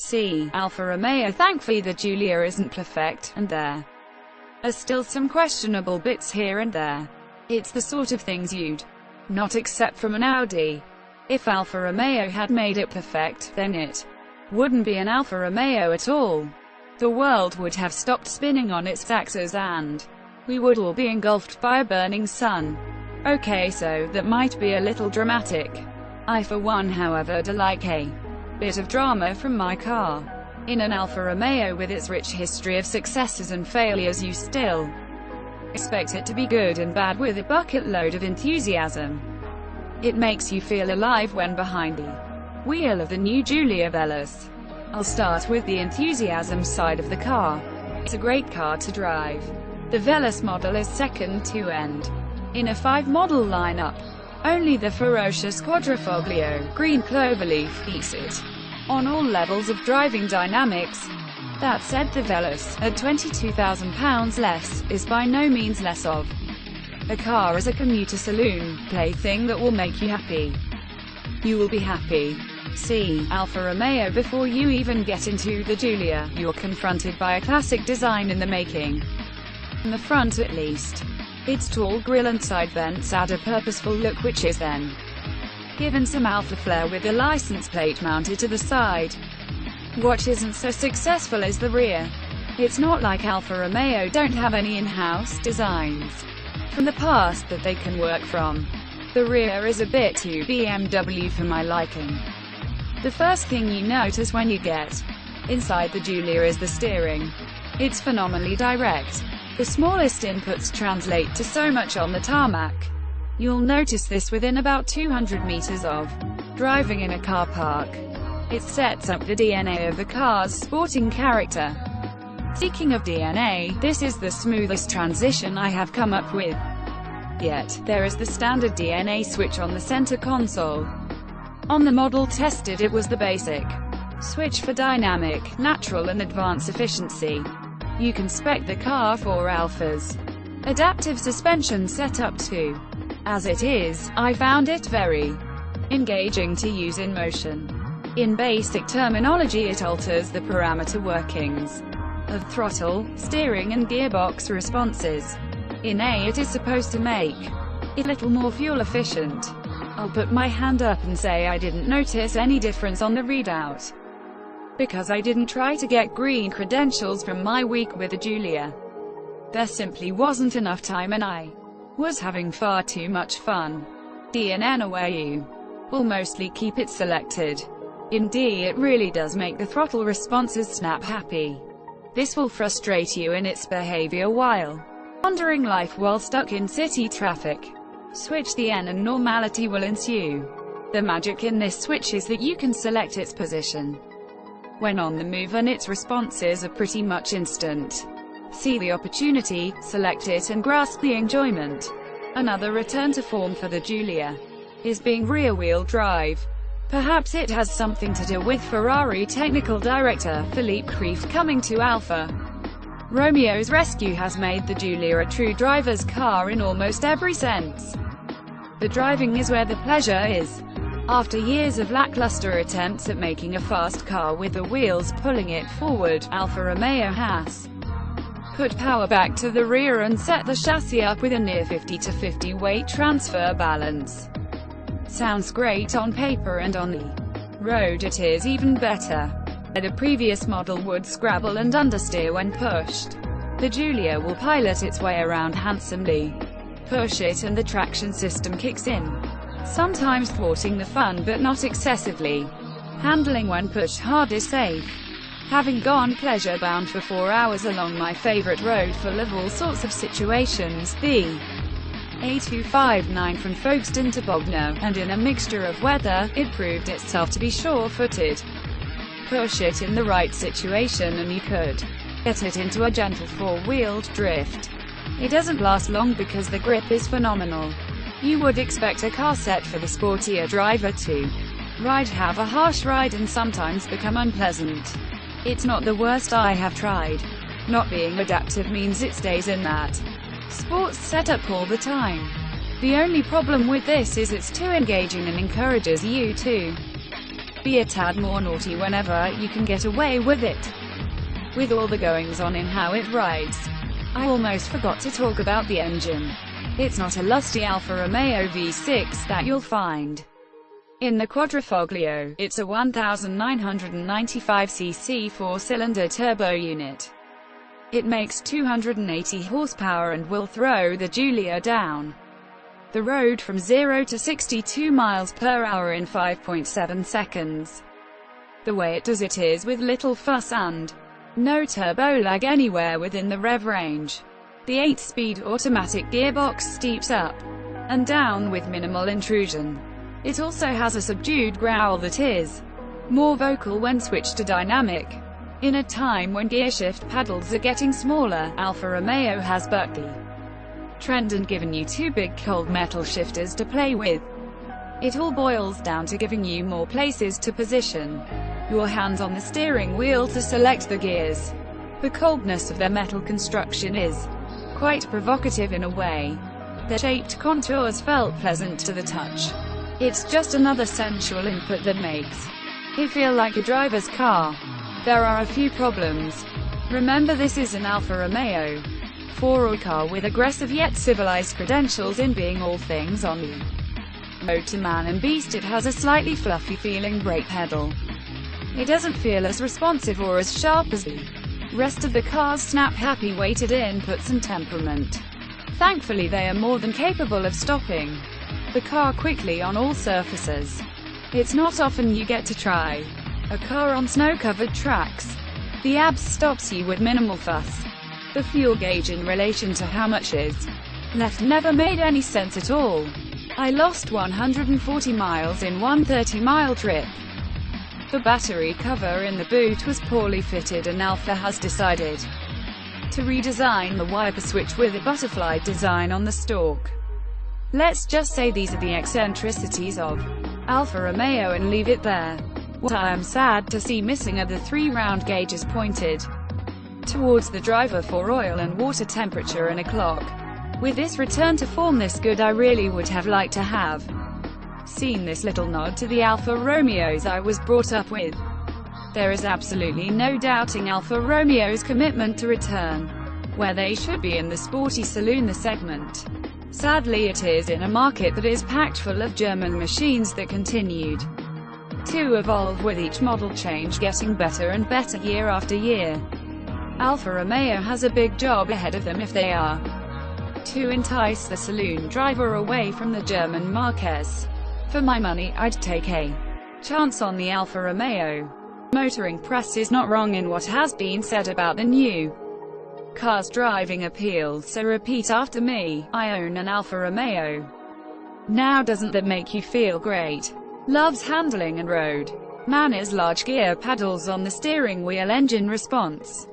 See Alfa Romeo. Thankfully the Giulia isn't perfect, and there are still some questionable bits here and there. It's the sort of things you'd not accept from an Audi. If Alfa Romeo had made it perfect, then it wouldn't be an Alfa Romeo at all. The world would have stopped spinning on its axis and we would all be engulfed by a burning sun. Okay, so that might be a little dramatic. I for one, however, do like a bit of drama from my car. In an Alfa Romeo with its rich history of successes and failures, you still expect it to be good and bad with a bucket load of enthusiasm. It makes you feel alive when behind the wheel of the new Giulia Veloce. I'll start with the enthusiasm side of the car. It's a great car to drive. The Veloce model is second to end in a 5 model lineup. Only the ferocious Quadrifoglio green cloverleaf beats it on all levels of driving dynamics. That said, the Veloce, at £22,000 less, is by no means less of a car as a commuter saloon plaything that will make you happy. You will be happy. See Alfa Romeo before you even get into the Giulia. You're confronted by a classic design in the making. In the front at least. Its tall grille and side vents add a purposeful look, which is then given some alpha flair with a license plate mounted to the side. What isn't so successful is the rear. It's not like Alfa Romeo don't have any in-house designs from the past that they can work from. The rear is a bit too BMW for my liking. The first thing you notice when you get inside the Giulia is the steering. It's phenomenally direct. The smallest inputs translate to so much on the tarmac. You'll notice this within about 200 meters of driving in a car park. It sets up the DNA of the car's sporting character. Speaking of DNA, this is the smoothest transition I have come up with yet. There is the standard DNA switch on the center console. On the model tested, it was the basic switch for dynamic, natural and advanced efficiency. You can spec the car for Alfa's adaptive suspension setup too. As it is, I found it very engaging to use in motion. In basic terminology, it alters the parameter workings of throttle, steering and gearbox responses. In A, it is supposed to make it a little more fuel efficient. I'll put my hand up and say I didn't notice any difference on the readout, because I didn't try to get green credentials from my week with the Giulia. There simply wasn't enough time and I was having far too much fun. D and N where you will mostly keep it selected. In D, it really does make the throttle responses snap happy. This will frustrate you in its behavior while pondering life while stuck in city traffic. Switch the N and normality will ensue. The magic in this switch is that you can select its position when on the move and its responses are pretty much instant. See the opportunity, select it and grasp the enjoyment. Another return to form for the Giulia is being rear-wheel drive. Perhaps it has something to do with Ferrari technical director Philippe Krief coming to Alfa Romeo's rescue has made the Giulia a true driver's car in almost every sense. The driving is where the pleasure is. After years of lackluster attempts at making a fast car with the wheels pulling it forward, Alfa Romeo has put power back to the rear and set the chassis up with a near 50-50 weight transfer balance. Sounds great on paper, and on the road it is even better. The previous model would scrabble and understeer when pushed. The Giulia will pilot its way around handsomely. Push it and the traction system kicks in, sometimes thwarting the fun but not excessively. Handling when pushed hard is safe. Having gone pleasure-bound for 4 hours along my favorite road full of all sorts of situations, the A259 from Folkestone to Bognor, and in a mixture of weather, it proved itself to be sure-footed. Push it in the right situation and you could get it into a gentle four-wheeled drift. It doesn't last long because the grip is phenomenal. You would expect a car set for the sportier driver to have a harsh ride and sometimes become unpleasant. It's not the worst I have tried. Not being adaptive means it stays in that sports setup all the time. The only problem with this is it's too engaging and encourages you to Be a tad more naughty whenever you can get away with it. With all the goings on in how it rides, I almost forgot to talk about the engine. It's not a lusty Alfa Romeo V6 that you'll find in the Quadrifoglio. It's a 1995cc four-cylinder turbo unit. It makes 280 horsepower and will throw the Giulia down the road from 0 to 62 miles per hour in 5.7 seconds. The way it does it is with little fuss and no turbo lag anywhere within the rev range. The 8-speed automatic gearbox steeps up and down with minimal intrusion. It also has a subdued growl that is more vocal when switched to dynamic. In a time when gearshift pedals are getting smaller, Alfa Romeo has bucked the trend and given you two big cold metal shifters to play with. It all boils down to giving you more places to position your hands on the steering wheel to select the gears. The coldness of their metal construction is quite provocative in a way. Their shaped contours felt pleasant to the touch. It's just another sensual input that makes it feel like a driver's car. There are a few problems. Remember, this is an Alfa Romeo 4 car with aggressive yet civilized credentials in being all things on the road to man and beast. It has a slightly fluffy feeling brake pedal. It doesn't feel as responsive or as sharp as the rest of the car's snap-happy weighted inputs and temperament. Thankfully, they are more than capable of stopping the car quickly on all surfaces. It's not often you get to try a car on snow-covered tracks. The ABS stops you with minimal fuss. The fuel gauge in relation to how much is left never made any sense at all. I lost 140 miles in one 30-mile trip. The battery cover in the boot was poorly fitted, and Alfa has decided to redesign the wiper switch with a butterfly design on the stalk. Let's just say these are the eccentricities of Alfa Romeo and leave it there. What I am sad to see missing are the 3 round gauges pointed towards the driver for oil and water temperature and a clock. With this return to form this good, I really would have liked to have seen this little nod to the Alfa Romeos I was brought up with. There is absolutely no doubting Alfa Romeo's commitment to return where they should be, in the sporty saloon the segment. Sadly, it is in a market that is packed full of German machines that continued to evolve with each model change getting better and better year after year. Alfa Romeo has a big job ahead of them if they are to entice the saloon driver away from the German marques. For my money, I'd take a chance on the Alfa Romeo. Motoring press is not wrong in what has been said about the new car's driving appeal, so repeat after me: I own an Alfa Romeo. Now, doesn't that make you feel great? Loves handling and road manners, large gear pedals on the steering wheel, engine response